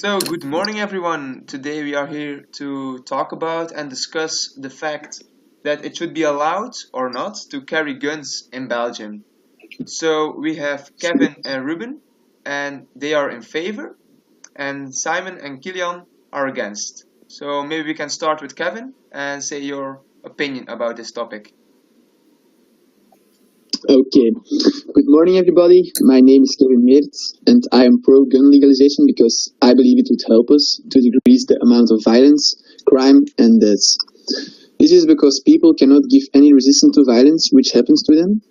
So, good morning, everyone. Today we are here to talk about and discuss the fact that it should be allowed or not to carry guns in Belgium. So, we have Kevin and Ruben, and they are in favor, and Simon and Kilian are against. So, maybe we can start with Kevin and say your opinion about this topic. Okay. Good morning, everybody. My name is Kevin Meerts, and I am pro gun legalization because I believe it would help us to decrease the amount of violence, crime, and deaths. This is because people cannot give any resistance to violence which happens to them.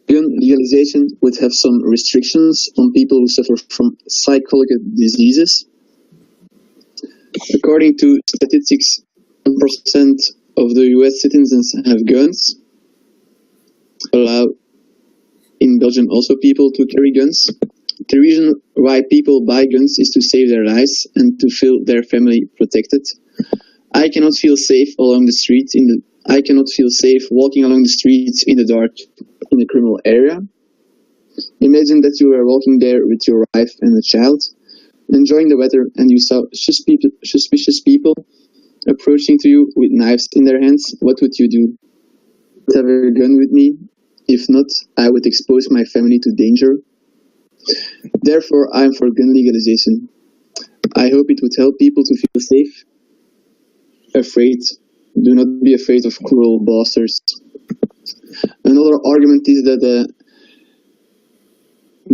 Gun legalization would have some restrictions on people who suffer from psychological diseases. According to statistics, 1% of the US citizens have guns. Allow in Belgium also people to carry guns. The reason why people buy guns is to save their lives and to feel their family protected. I cannot feel safe along the streets I cannot feel safe walking along the streets in the dark in a criminal area. Imagine that you are walking there with your wife and a child, enjoying the weather, and you saw suspicious people approaching to you with knives in their hands. What would you do? Have a gun with me? If not, I would expose my family to danger. Therefore, I am for gun legalization. I hope it would help people to feel safe. Do not be afraid of cruel bastards. Another argument is that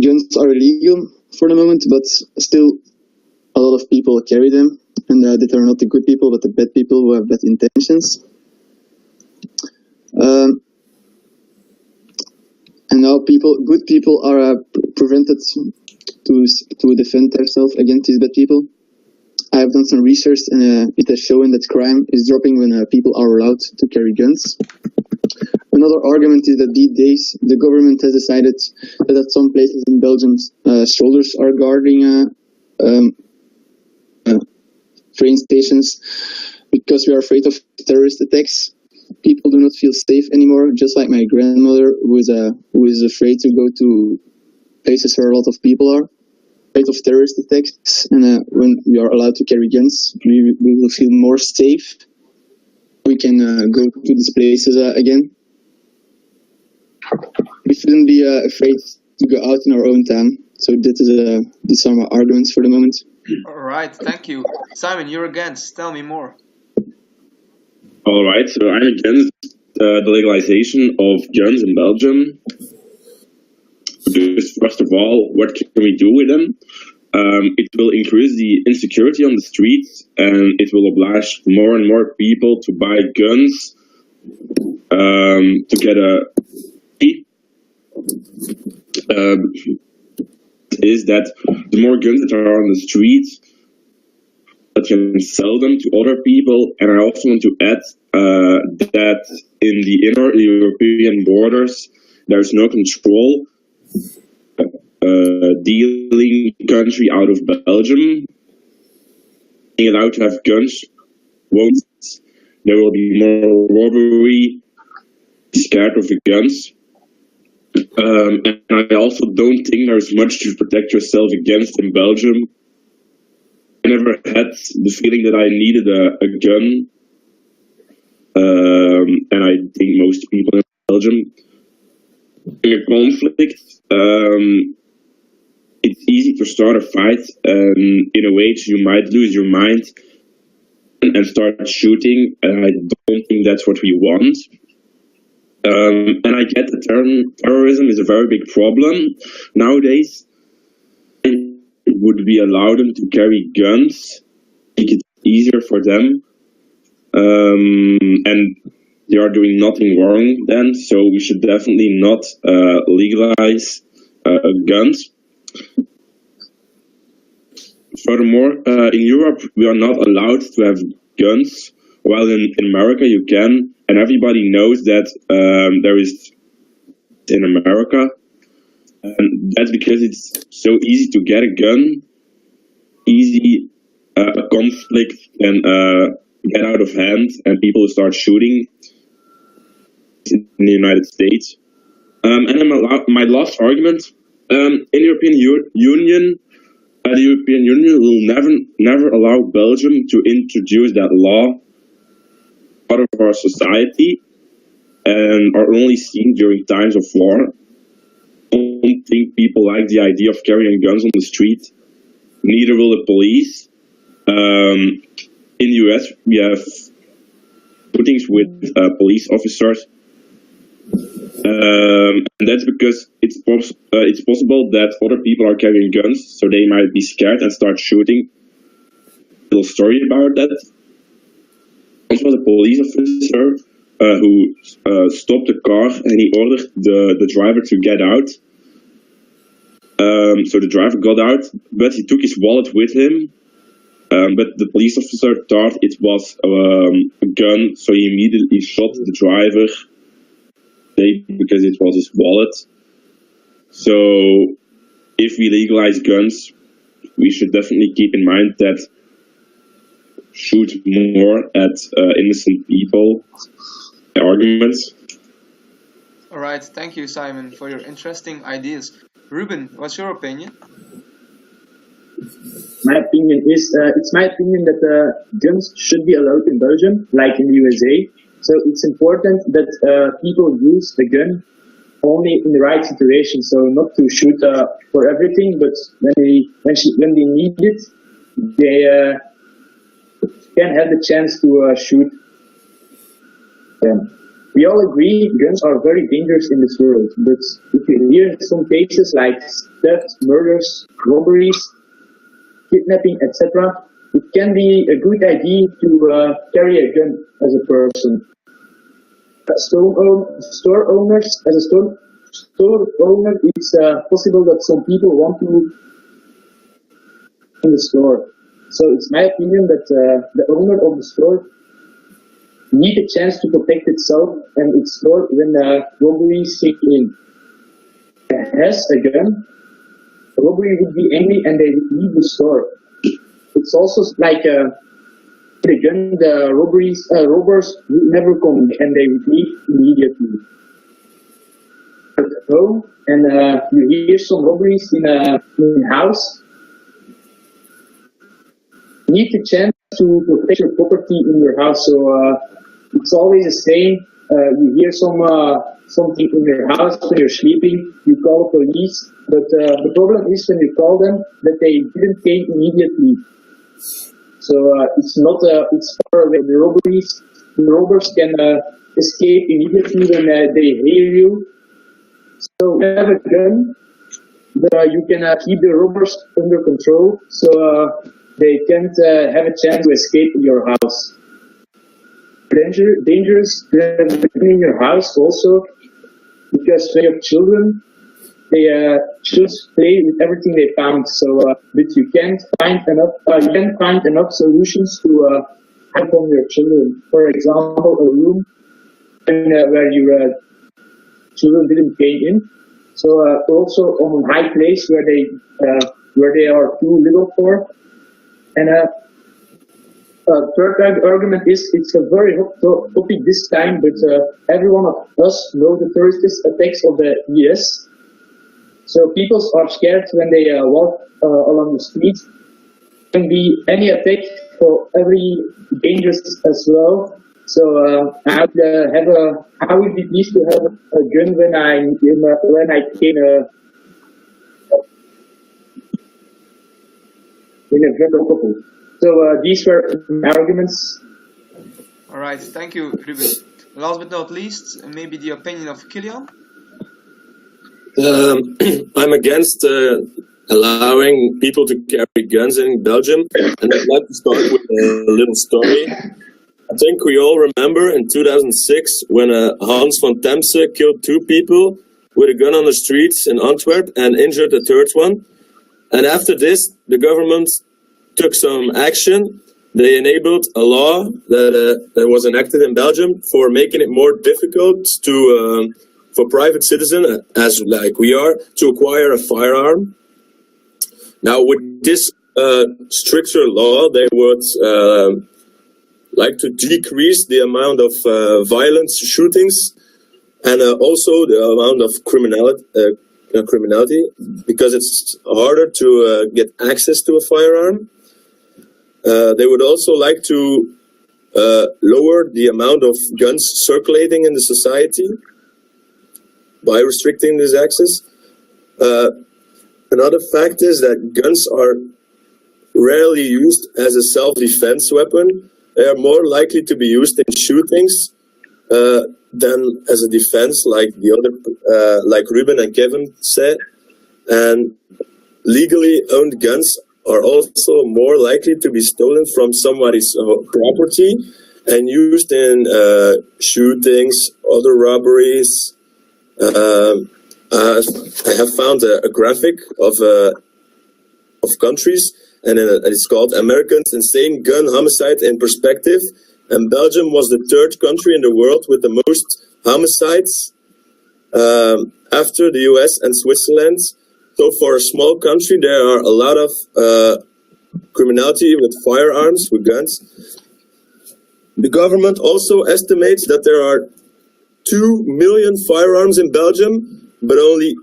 guns are illegal for the moment, but still a lot of people carry them, and that are not the good people, but the bad people who have bad intentions. And now good people are prevented to defend themselves against these bad people. I have done some research, and it has shown that crime is dropping when people are allowed to carry guns. Another argument is that these days the government has decided that at some places in Belgium, soldiers are guarding train stations because we are afraid of terrorist attacks. People do not feel safe anymore, just like my grandmother, who is afraid to go to places where a lot of people are, afraid of terrorist attacks. And when we are allowed to carry guns, we will feel more safe. We can go to these places again. We shouldn't be afraid to go out in our own town. So these are my arguments for the moment. All right, thank you. Simon, you're against. Tell me more. All right, so I'm against the legalization of guns in Belgium. Because first of all, what can we do with them? It will increase the insecurity on the streets, and it will oblige more and more people to buy guns to get a is that the more guns that are on the streets, that can sell them to other people. And I also want to add that in the inner European borders, there's no control dealing country out of Belgium. Being allowed to have guns won't. There will be more robbery, scared of the guns. And I also don't think there's much to protect yourself against in Belgium. I never had the feeling that I needed a gun, and I think most people in Belgium, in a conflict, it's easy to start a fight, and in a way you might lose your mind and start shooting, and I don't think that's what we want. And I get that terrorism is a very big problem nowadays. It would be allow them to carry guns, make it easier for them, and they are doing nothing wrong then, so we should definitely not legalize guns. Furthermore, in Europe we are not allowed to have guns, while in America you can, and everybody knows that there is in America. And that's because it's so easy to get a gun, easy a conflict can get out of hand, and people start shooting in the United States. And then my last argument, in the European Union, The European Union will never allow Belgium to introduce that law out of our society and are only seen during times of war. I don't think people like the idea of carrying guns on the street. Neither will the police. In the US, we have shootings with police officers. And that's because it's possible that other people are carrying guns, so they might be scared and start shooting. A little story about that. This was a police officer who stopped the car and he ordered the driver to get out. So the driver got out, but he took his wallet with him. But the police officer thought it was a gun, so he immediately shot the driver because it was his wallet. So if we legalize guns, we should definitely keep in mind that shoot more at innocent people. Arguments. All right, thank you, Simon, for your interesting ideas. Ruben, what's your opinion? My opinion is, it's my opinion that guns should be allowed in Belgium, like in the USA. So it's important that people use the gun only in the right situation. So not to shoot for everything, but when they need it, they can have the chance to shoot. We all agree guns are very dangerous in this world, but if you hear some cases like theft, murders, robberies, kidnapping, etc., it can be a good idea to carry a gun as a person. Store owners, as a store owner, it's possible that some people want to in the store. So it's my opinion that the owner of the store need a chance to protect itself and its store when robberies kick in. Has a gun, robbery would be angry and they would leave the store. It's also like the gun, the robbers would never come and they would leave immediately. At home and you hear some robberies in a house, you need a chance to protect your property in your house. So it's always the same. You hear something in your house when you're sleeping, you call the police. But the problem is when you call them that they didn't came immediately. So it's not it's far away. The robbers can escape immediately when they hear you. So you have a gun, you can keep the robbers under control. So they can't have a chance to escape your house. Dangerous to have a gun in your house also, because when you have children, they should play with everything they found. So, but you can't find enough solutions to help on your children. For example, a room where your children didn't came in. So also on a high place where they are too little for. And third argument is it's a very hot topic this time, but every one of us know the terrorist attacks of the US. So people are scared when they walk along the street. There can be any attack for every dangerous as well. So I would be pleased to have a gun when I came in a gun couple. So these were my arguments. All right, thank you, Ruben. Last but not least, maybe the opinion of Kilian. I'm against allowing people to carry guns in Belgium, and I'd like to start with a little story. I think we all remember in 2006 when Hans van Temse killed 2 people with a gun on the streets in Antwerp and injured a third one. And after this, the government took some action. They enabled a law that was enacted in Belgium for making it more difficult to for private citizens, as like we are, to acquire a firearm. Now, with this stricter law, they would like to decrease the amount of violent shootings and also the amount of criminality because it's harder to get access to a firearm. They would also like to lower the amount of guns circulating in the society by restricting this access. Another fact is that guns are rarely used as a self-defense weapon. They are more likely to be used in shootings than as a defense, like the other, like Ruben and Kevin said. And legally owned guns are also more likely to be stolen from somebody's property and used in shootings, other robberies. I have found a graphic of countries, and it's called Americans Insane Gun Homicide in Perspective. And Belgium was the third country in the world with the most homicides after the US and Switzerland. So for a small country, there are a lot of criminality with firearms, with guns. The government also estimates that there are 2 million firearms in Belgium, but only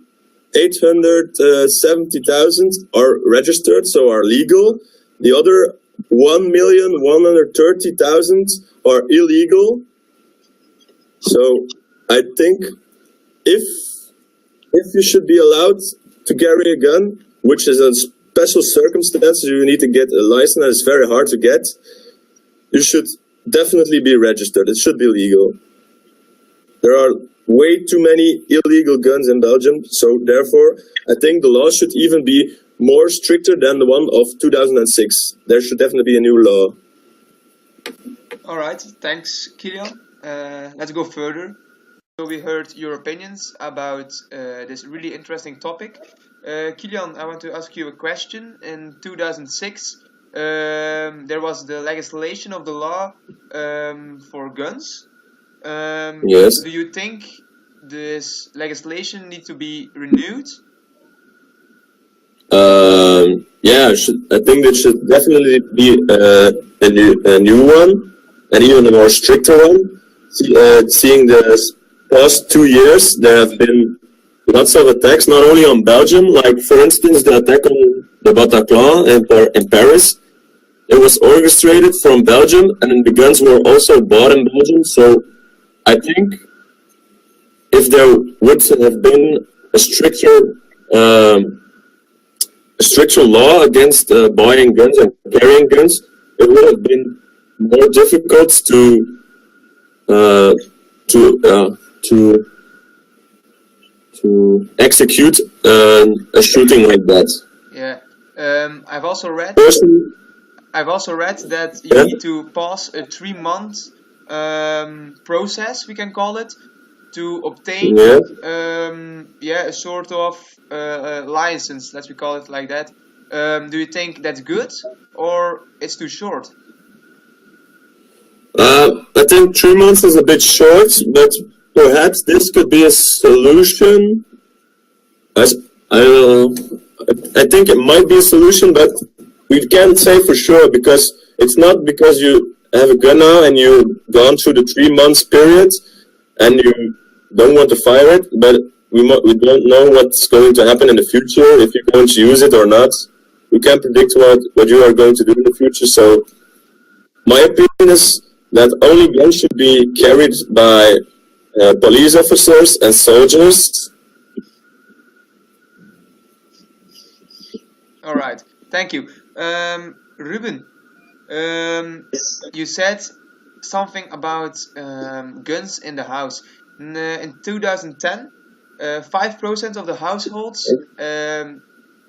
870,000 are registered, so are legal. The other 1,130,000 are illegal. So I think if you should be allowed to carry a gun, which is a special circumstance, you need to get a license, and it's very hard to get, you should definitely be registered. It should be legal. There are way too many illegal guns in Belgium, so therefore I think the law should even be more stricter than the one of 2006. There should definitely be a new law. All right, thanks, Kilian. Let's go further. So we heard your opinions about this really interesting topic. Kilian, I want to ask you a question. In 2006, there was the legislation of the law for guns. Yes. Do you think this legislation needs to be renewed? Yeah, I think it should definitely be a new one, and even a more stricter one. Seeing the past 2 years, there have been lots of attacks, not only on Belgium, like for instance the attack on the Bataclan in Paris. It was orchestrated from Belgium, and the guns were also bought in Belgium. So I think if there would have been a stricter law against buying guns and carrying guns, it would have been more difficult to execute a shooting like that. Yeah. I've also read that you Yeah. need to pass a 3-month process, we can call it, to obtain a sort of license, let's we call it like that. Do you think that's good or it's too short? I think 3 months is a bit short, but perhaps this could be a solution. I think it might be a solution, but we can't say for sure, because it's not because you have a gun now and you've gone through the 3 months period and you don't want to fire it, but we don't know what's going to happen in the future, if you're going to use it or not. We can't predict what you are going to do in the future. So my opinion is that only guns should be carried by police officers and soldiers. All right, thank you. Ruben, you said something about guns in the house. In 2010, 5% of the households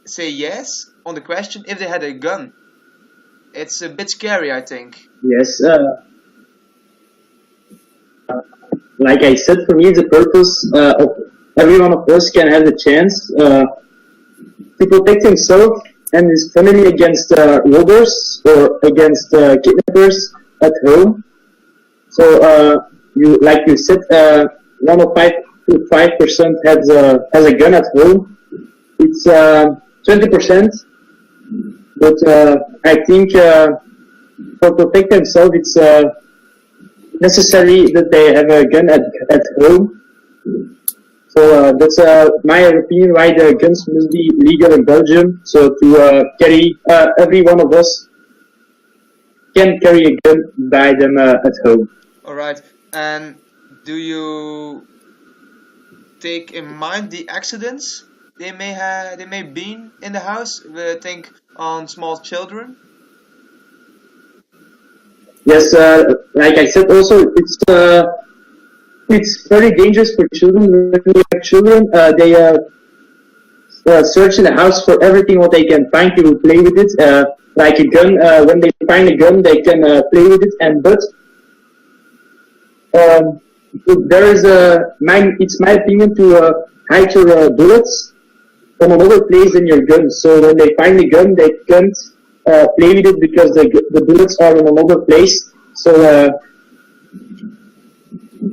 say yes on the question if they had a gun. It's a bit scary, I think. Yes. Like I said, for me, the purpose of every one of us can have the chance to protect himself and his family against robbers or against kidnappers at home. So, like you said, 1 or 5 to 5% has a gun at home. It's 20%, but I think for protecting themselves, it's necessary that they have a gun at home. So that's my opinion why the guns must be legal in Belgium. So to carry, every one of us can carry a gun by them at home. All right. And do you take in mind the accidents they may been in the house? We think on small children. Yes, like I said, also it's very dangerous for children. When you have children, they search in the house for everything what they can find. They will play with it, like a gun. When they find a gun, they can play with it. And but um, there is it's my opinion to hide your bullets from another place than your gun. So when they find a gun, they can't play with it because the bullets are in another place. So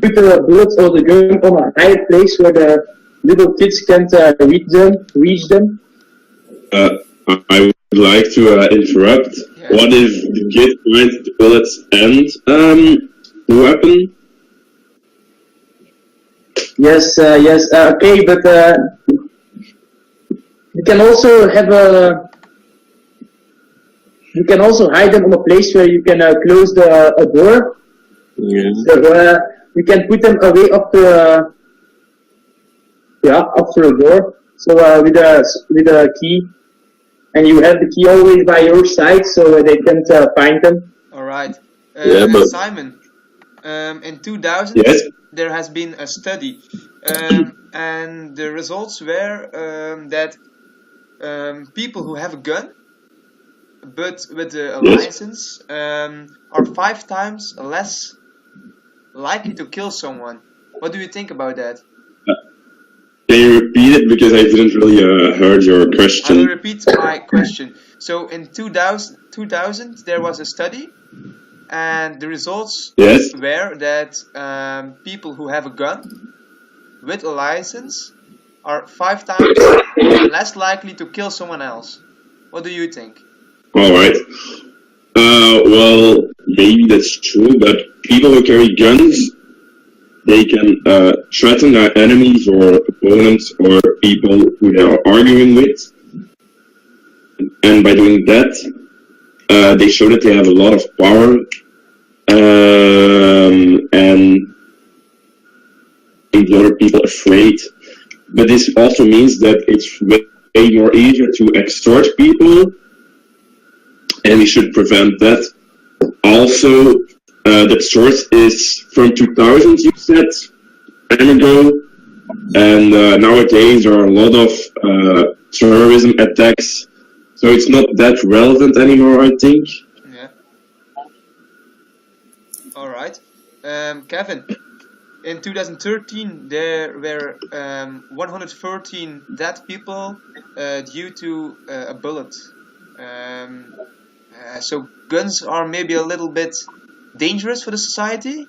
put the bullets or the gun on a higher place where the little kids can't reach them. I would like to interrupt. Yeah. What if the kid finds the bullets and the weapon? Yes, yes, okay, but you can also have you can also hide them on a place where you can close a door. Yeah. So you can put them away after after a door. So with a key, and you have the key always by your side, so they can't find them. All right. Yeah, but Simon, in 2000, Yes. there has been a study, and the results were that people who have a gun but with a Yes. license are 5 times less likely to kill someone. What do you think about that? Can you repeat it because I didn't really heard your I will question? repeat my question. So in 2000 there was a study, and the results Yes. were that people who have a gun with a license are 5 times less likely to kill someone else. What do you think? All right. Well, maybe that's true, but people who carry guns, they can threaten their enemies or opponents or people who they are arguing with, and by doing that, they show that they have a lot of power, and make the other people afraid. But this also means that it's way more easier to extort people, and we should prevent that. Also, that source is from 2000, you said, time ago, and nowadays there are a lot of terrorism attacks, so it's not that relevant anymore, I think. Yeah. All right. Kevin, in 2013 there were 113 dead people due to a bullet. So guns are maybe a little bit dangerous for the society.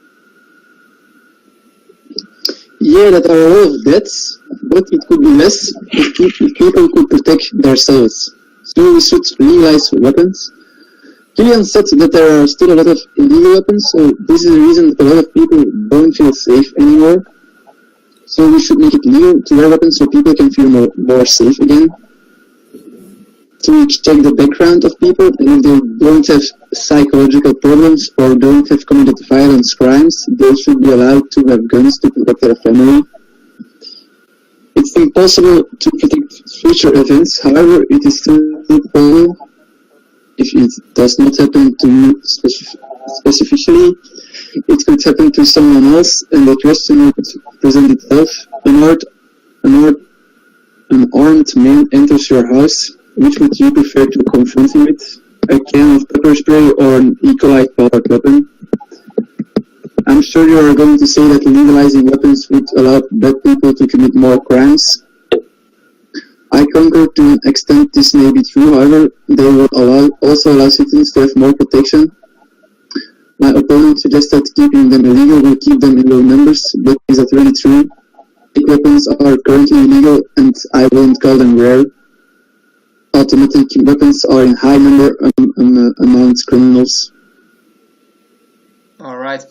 Yeah, that are a lot of deaths, but it could be less if people could protect themselves. So we should legalize weapons. Killian said that there are still a lot of illegal weapons, so this is the reason that a lot of people don't feel safe anymore. So we should make it legal to wear weapons so people can feel more safe again. To check the background of people, and if they don't have psychological problems or don't have committed violence crimes, they should be allowed to have guns to protect their family. It's impossible to predict future events, however, it is still possible. If it does not happen to you specifically, it could happen to someone else, and the question would present itself. An armed man enters your house. Which would you prefer to confront him with? A can of pepper spray or an E. coli powered weapon? I'm sure you are going to say that legalizing weapons would allow bad people to commit more crimes. I concur to an extent this may be true, however, they will also allow citizens to have more protection. My opponent suggests that keeping them illegal will keep them in low numbers, but is that really true? Big weapons are currently illegal, and I won't call them rare. Automatic weapons are in high number amongst criminals. All right.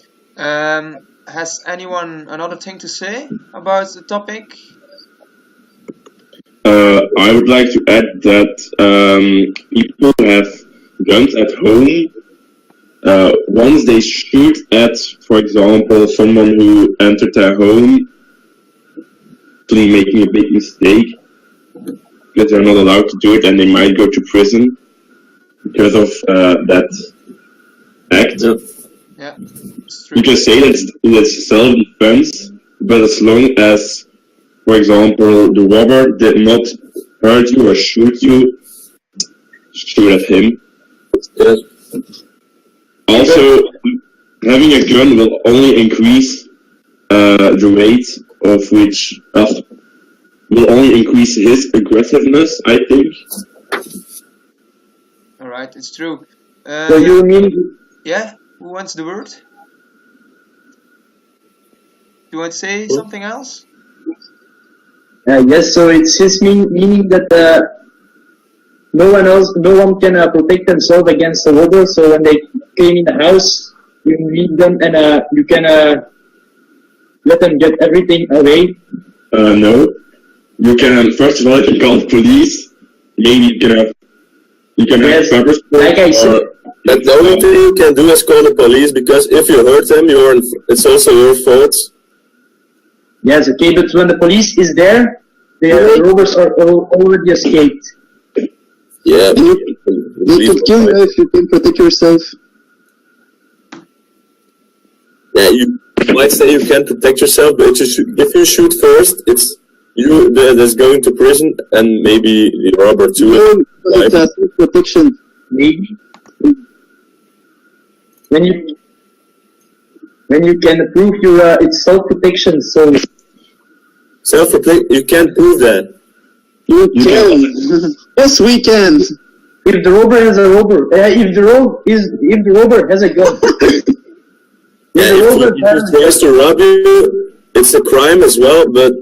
has anyone another thing to say about the topic? I would like to add that people who have guns at home. Once they shoot at, for example, someone who entered their home, actually making a big mistake, because they're not allowed to do it, and they might go to prison because of that act. Yeah, it's true. You can say that's self-defense, but as long as, for example, the robber did not hurt you or shoot you, shoot at him. Yes. Also, having a gun will only increase the rate of which will only increase his aggressiveness, I think. All right, it's true. So you mean Yeah, who wants the word? Do you want to say something else? yes? So it's just meaning that no one can protect themselves against the robber. So when they came in the house, you meet them and you can let them get everything away. No. You can, first of all, you can call the police. Maybe you can have Yes, pepper spray, like I said. And the only thing you can do is call the police, because if you hurt them, it's also your fault. Yes, okay, but when the police is there, the robbers are already escaped. Yeah. They could kill you if you can protect yourself. Yeah, you might say you can protect yourself, but if you shoot first, it's you that's going to prison, and maybe the robber too. No, it's a self-protection. Maybe. When you can prove it's self-protection, so Self-protection, you can't prove that. You can. Yes, we can. if the robber has a robber, if the robber has a gun, Yeah, if he tries to rob you, it's a crime as well, but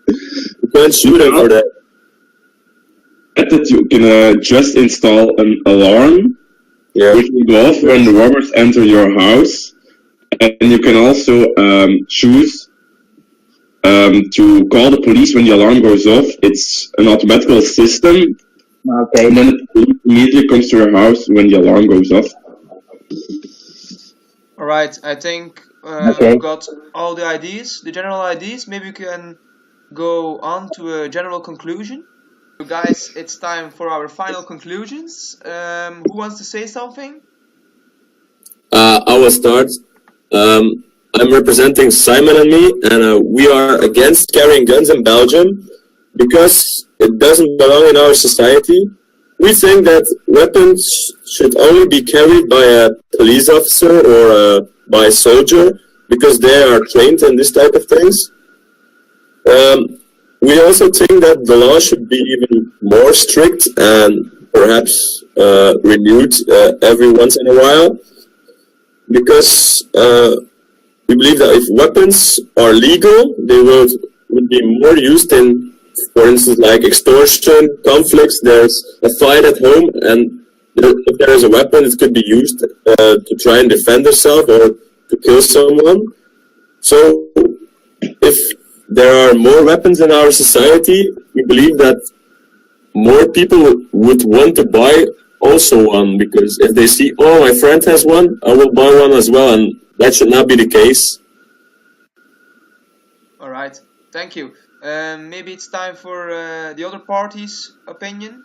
you can't shoot him for that. that you can just install an alarm, which will go off when the robbers enter your house, and you can also choose to call the police when the alarm goes off. It's an automatical system, okay. and then the police immediately comes to your house when the alarm goes off. All right, I think Okay. we've got all the ideas, the general ideas. Maybe we can go on to a general conclusion. So guys, it's time for our final conclusions. Who wants to say something? I will start. I'm representing Simon and me, and we are against carrying guns in Belgium because it doesn't belong in our society. We think that weapons should only be carried by a police officer or by a soldier, because they are trained in this type of things. We also think that the law should be even more strict and perhaps renewed every once in a while, because we believe that if weapons are legal, they would be more used in, for instance, like extortion, conflicts. There's a fight at home, and if there is a weapon, it could be used to try and defend yourself or to kill someone. So if there are more weapons in our society, we believe that more people would want to buy also one, because if they see, oh, my friend has one, I will buy one as well, and that should not be the case. All right, thank you. Maybe it's time for the other party's opinion.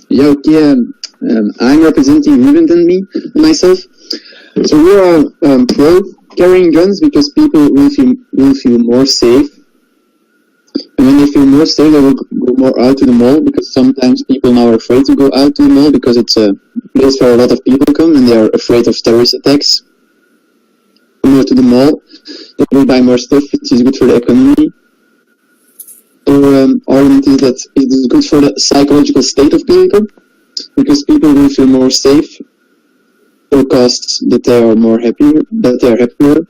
Yeah, okay. I'm representing Ruben and myself. So we are pro carrying guns because people will feel more safe. And when they feel more safe, they will go more out to the mall, because sometimes people now are afraid to go out to the mall because it's a place where a lot of people come and they are afraid of terrorist attacks. Go to the mall, they will buy more stuff, which is good for the economy. So argument is that it is good for the psychological state of people, because people will feel more safe, because that they are happier.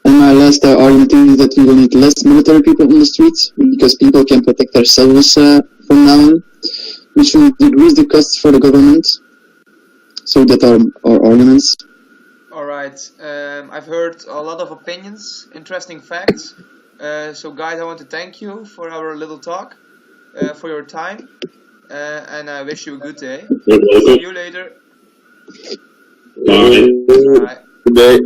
And my last argument is that we will need less military people on the streets, because people can protect themselves from now on, which will decrease the costs for the government. So that are our arguments. All right. I've heard a lot of opinions, interesting facts. So guys, I want to thank you for our little talk, for your time, and I wish you a good day. You're welcome. See you later. Bye. Bye. Good day.